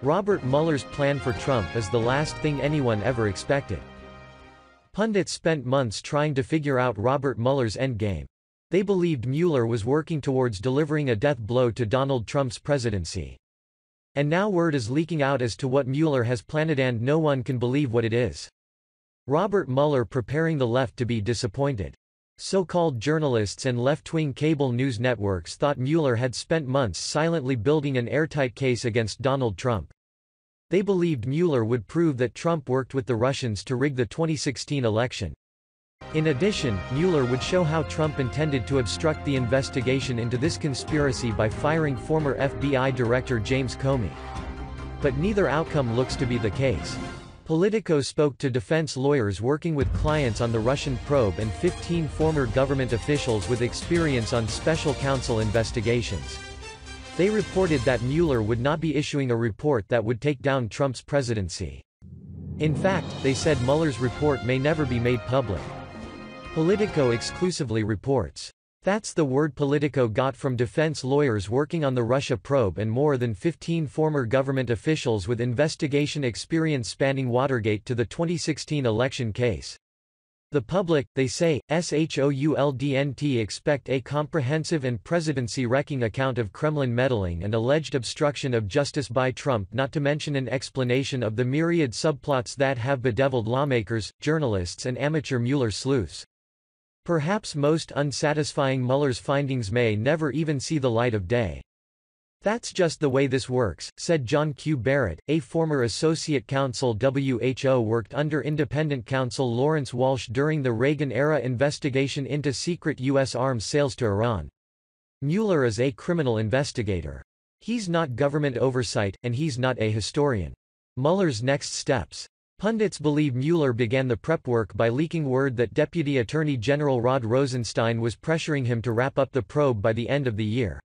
Robert Mueller's plan for Trump is the last thing anyone ever expected. Pundits spent months trying to figure out Robert Mueller's endgame. They believed Mueller was working towards delivering a death blow to Donald Trump's presidency. And now word is leaking out as to what Mueller has planned, and no one can believe what it is. Robert Mueller preparing the left to be disappointed. So-called journalists and left-wing cable news networks thought Mueller had spent months silently building an airtight case against Donald Trump. They believed Mueller would prove that Trump worked with the Russians to rig the 2016 election. In addition, Mueller would show how Trump intended to obstruct the investigation into this conspiracy by firing former FBI Director James Comey. But neither outcome looks to be the case. Politico spoke to defense lawyers working with clients on the Russian probe and 15 former government officials with experience on special counsel investigations. They reported that Mueller would not be issuing a report that would take down Trump's presidency. In fact, they said Mueller's report may never be made public. Politico exclusively reports. That's the word Politico got from defense lawyers working on the Russia probe and more than 15 former government officials with investigation experience spanning Watergate to the 2016 election case. The public, they say, SHOULDNT expect a comprehensive and presidency-wrecking account of Kremlin meddling and alleged obstruction of justice by Trump, not to mention an explanation of the myriad subplots that have bedeviled lawmakers, journalists and amateur Mueller sleuths. Perhaps most unsatisfying, Mueller's findings may never even see the light of day. That's just the way this works, said John Q. Barrett, a former associate counsel. WHO worked under independent counsel Lawrence Walsh during the Reagan-era investigation into secret U.S. arms sales to Iran. Mueller is a criminal investigator. He's not government oversight, and he's not a historian. Mueller's next steps. Pundits believe Mueller began the prep work by leaking word that Deputy Attorney General Rod Rosenstein was pressuring him to wrap up the probe by the end of the year.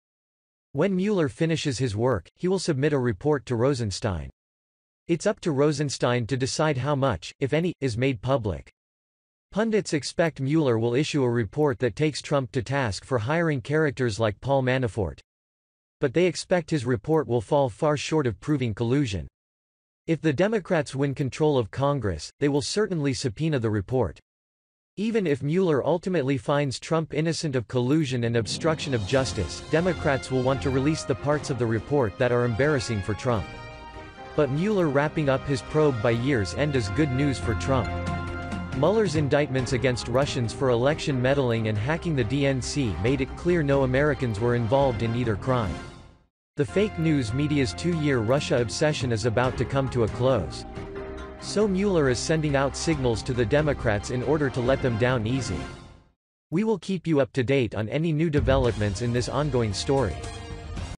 When Mueller finishes his work, he will submit a report to Rosenstein. It's up to Rosenstein to decide how much, if any, is made public. Pundits expect Mueller will issue a report that takes Trump to task for hiring characters like Paul Manafort. But they expect his report will fall far short of proving collusion. If the Democrats win control of Congress, they will certainly subpoena the report. Even if Mueller ultimately finds Trump innocent of collusion and obstruction of justice, Democrats will want to release the parts of the report that are embarrassing for Trump. But Mueller wrapping up his probe by year's end is good news for Trump. Mueller's indictments against Russians for election meddling and hacking the DNC made it clear no Americans were involved in either crime. The fake news media's 2-year Russia obsession is about to come to a close. So Mueller is sending out signals to the Democrats in order to let them down easy. We will keep you up to date on any new developments in this ongoing story.